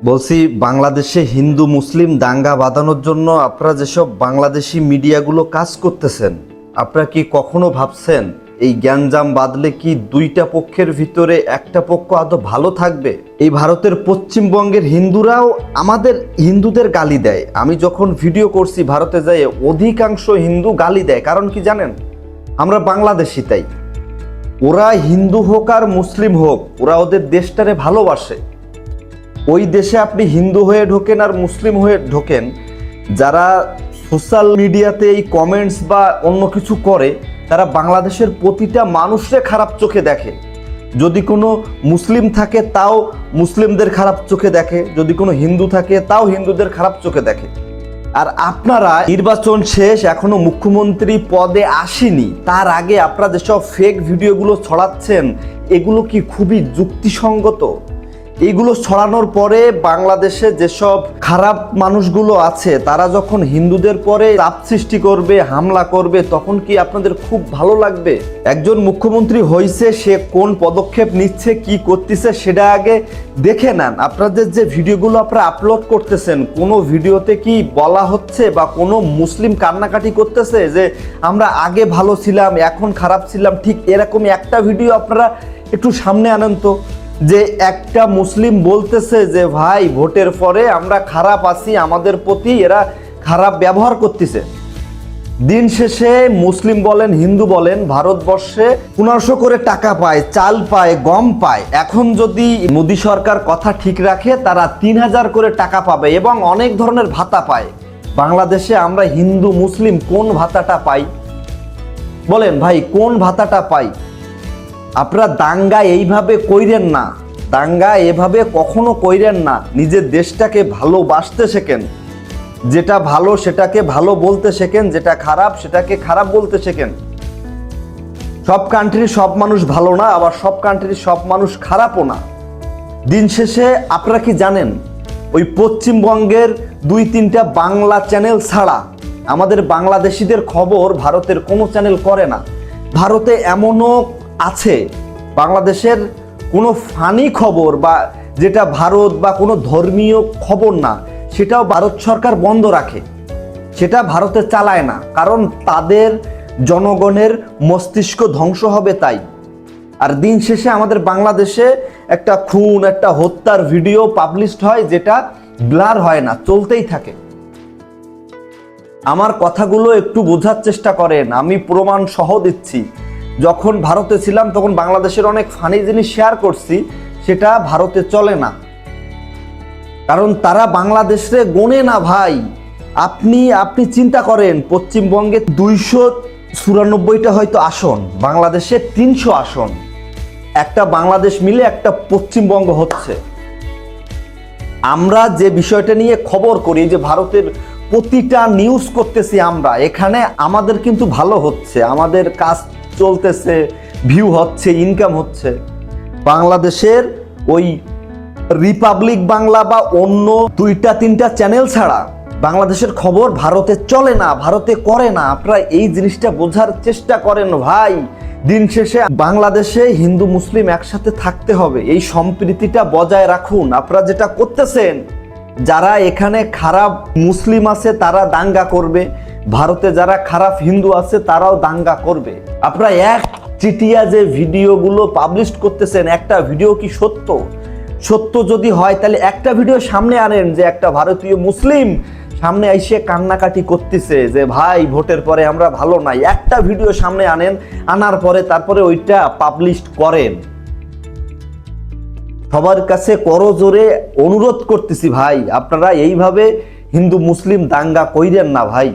বলছি বাংলাদেশে হিন্দু মুসলিম দাঙ্গা বাঁধানোর জন্য আপনারা যেসব বাংলাদেশি মিডিয়াগুলো কাজ করতেছেন, আপনারা কি কখনো ভাবছেন এই গ্যাঞ্জাম বাঁধলে কি দুইটা পক্ষের ভিতরে একটা পক্ষ আদৌ ভালো থাকবে? এই ভারতের পশ্চিমবঙ্গের হিন্দুরাও আমাদের হিন্দুদের গালি দেয়। আমি যখন ভিডিও করছি ভারতে যাই, অধিকাংশ হিন্দু গালি দেয়। কারণ কি জানেন? আমরা বাংলাদেশি, তাই ওরা হিন্দু হোক আর মুসলিম হোক, ওরা ওদের দেশটারে ভালোবাসে। ওই দেশে আপনি হিন্দু হয়ে ঢোকেন আর মুসলিম হয়ে ঢোকেন, যারা সোশ্যাল মিডিয়াতে এই কমেন্টস বা অন্য কিছু করে, তারা বাংলাদেশের প্রতিটা মানুষরে খারাপ চোখে দেখে। যদি কোনো মুসলিম থাকে তাও মুসলিমদের খারাপ চোখে দেখে, যদি কোনো হিন্দু থাকে তাও হিন্দুদের খারাপ চোখে দেখে। আর আপনারা নির্বাচন শেষ, এখনো মুখ্যমন্ত্রী পদে আসেনি, তার আগে আপনারা যেসব ফেক ভিডিওগুলো ছড়াচ্ছেন, এগুলো কি খুবই যুক্তিসঙ্গত? এইগুলো ছড়ানোর পরে বাংলাদেশে যেসব খারাপ মানুষগুলো আছে, তারা যখন হিন্দুদের পরে চাপ সৃষ্টি করবে, হামলা করবে, তখন কি আপনাদের খুব ভালো লাগবে? একজন মুখ্যমন্ত্রী হয়েছে, সে কোন পদক্ষেপ নিচ্ছে, কি করতেছে, সেটা আগে দেখে নেন। আপনাদের যে ভিডিওগুলো আপনারা আপলোড করতেছেন, কোনো ভিডিওতে কি বলা হচ্ছে বা কোনো মুসলিম কান্নাকাটি করতেছে যে আমরা আগে ভালো ছিলাম, এখন খারাপ ছিলাম? ঠিক এরকমই একটা ভিডিও আপনারা একটু সামনে আনেন তো, যে একটা মুসলিম বলতেছে যে ভাই ভোটের পরে আমরা খারাপ আছি, আমাদের প্রতি এরা খারাপ ব্যবহার করতেছে। দিন শেষে মুসলিম বলেন হিন্দু বলেন, ভারতবর্ষে 1500 করে টাকা পায়, চাল পায়, গম পায়। এখন যদি মোদী সরকার কথা ঠিক রাখে, তারা 3000 করে টাকা পাবে এবং অনেক ধরনের ভাতা পায়। বাংলাদেশে আমরা হিন্দু মুসলিম কোন ভাতাটা পাই? বলেন ভাই, কোন ভাতাটা পাই? আপনারা দাঙ্গা এইভাবে কইরেন না, দাঙ্গা এভাবে কখনো কইরেন না। নিজের দেশটাকে ভালোবাসতে শেখেন, যেটা ভালো সেটাকে ভালো বলতে শেখেন, যেটা খারাপ সেটাকে খারাপ বলতে শেখেন। সব কান্ট্রির সব মানুষ ভালো না, আবার সব কান্ট্রির সব মানুষ খারাপও না। দিন শেষে আপনারা কি জানেন, ওই পশ্চিমবঙ্গের 2-3টা বাংলা চ্যানেল ছাড়া আমাদের বাংলাদেশিদের খবর ভারতের কোনো চ্যানেল করে না। ভারতে এমনও আছে বাংলাদেশের কোনো ফানি খবর বা যেটা ভারত বা কোনো ধর্মীয় খবর না, সেটাও ভারত সরকার বন্ধ রাখে, সেটা ভারতে চালায় না। কারণ তাদের জনগণের মস্তিষ্ক ধ্বংস হবে তাই। আর দিন শেষে আমাদের বাংলাদেশে একটা খুন, একটা হত্যার ভিডিও পাবলিশড হয়, যেটা ব্লার হয় না, চলতেই থাকে। আমার কথাগুলো একটু বোঝার চেষ্টা করেন, আমি প্রমাণ সহ দিচ্ছি। যখন ভারতে ছিলাম তখন বাংলাদেশের অনেক ফানি জিনিস শেয়ার করছি, সেটা ভারতে চলে না, কারণ তারা বাংলাদেশে গোনে না ভাই। আপনি চিন্তা করেন, পশ্চিমবঙ্গে 294টা হয়তো আসন, বাংলাদেশে 300 আসন। একটা বাংলাদেশ মিলে একটা পশ্চিমবঙ্গ হচ্ছে। আমরা যে বিষয়টা নিয়ে খবর করি, যে ভারতের প্রতিটা নিউজ করতেছি আমরা, এখানে আমাদের কিন্তু ভালো হচ্ছে, আমাদের কাজ চলতেছে, ভিউ হচ্ছে, ইনকাম হচ্ছে। বাংলাদেশের ওই রিপাবলিক বাংলা বা অন্য 2-3টা চ্যানেল ছাড়া বাংলাদেশের খবর ভারতে চলে না, ভারতে করে না। আপনারা এই জিনিসটা বোঝার চেষ্টা করেন ভাই। দিন শেষে বাংলাদেশে হিন্দু মুসলিম একসাথে থাকতে হবে, এই সম্প্রীতিটা বজায় রাখুন। আপনারা যেটা করতেছেন, যারা এখানে খারাপ মুসলিম আছে তারা দাঙ্গা করবে, ভারতে যারা খারাপ হিন্দু আছে তারাও দাঙ্গা করবে। আপনারা এক চিটিয়া যে ভিডিওগুলো পাবলিশ করতেছেন, একটা ভিডিও কি সত্য? সত্য যদি হয় তাহলে একটা ভিডিও সামনে আনেন, যে একটা ভারতীয় মুসলিম সামনে এসে কান্নাকাটি করতেছে যে ভাই ভোটের পরে আমরা ভালো নাই। একটা ভিডিও সামনে আনেন, আনার পরে তারপরে ওইটা পাবলিশ করেন। সবার কাছে করজোরে অনুরোধ করতেছি ভাই, আপনারা এইভাবে হিন্দু মুসলিম দাঙ্গা কইরেন না ভাই।